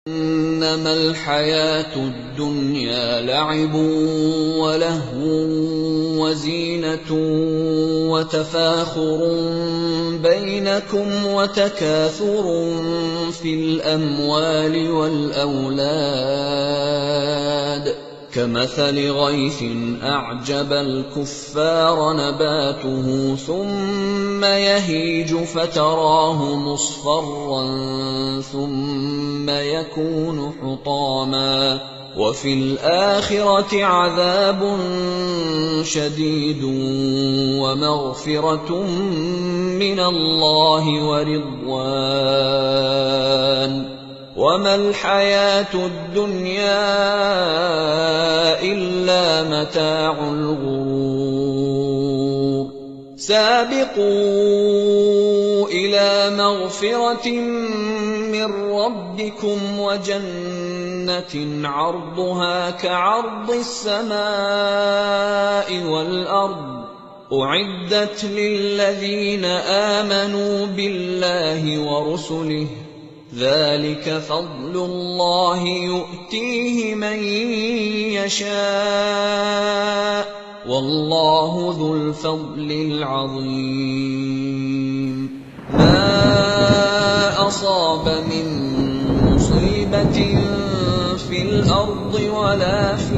إنما الحياة الدنيا لعب ولهو وزينة وتفاخر بينكم وتكاثر في الأموال والأولاد كمثل غيث أعجب الكفار نباته ثم يهيج فتراه مصفرا ثم يكون حطاما وفي الآخرة عذاب شديد ومغفرة من الله ورضوان وما الحياة الدنيا إلا متاع الغرور سابقوا إلى مغفرة من ربكم وجنة عرضها كعرض السماء والأرض أعدت للذين آمنوا بالله ورسله ذلك فضل الله يؤتيه من يشاء والله ذو الفضل العظيم ما أصاب من مصيبة في الأرض ولا في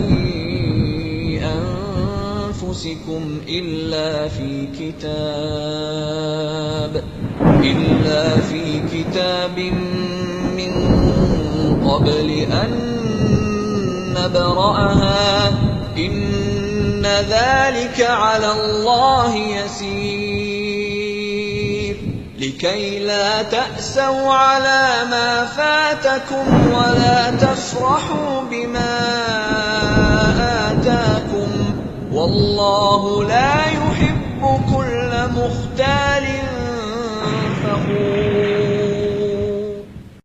أنفسكم إلا في كتاب من قبل أن نبرأها إن ذلك على الله يسير لكي لا تأسوا على ما فاتكم ولا تفرحوا بما آتاكم والله لا يحب كل مختال فخور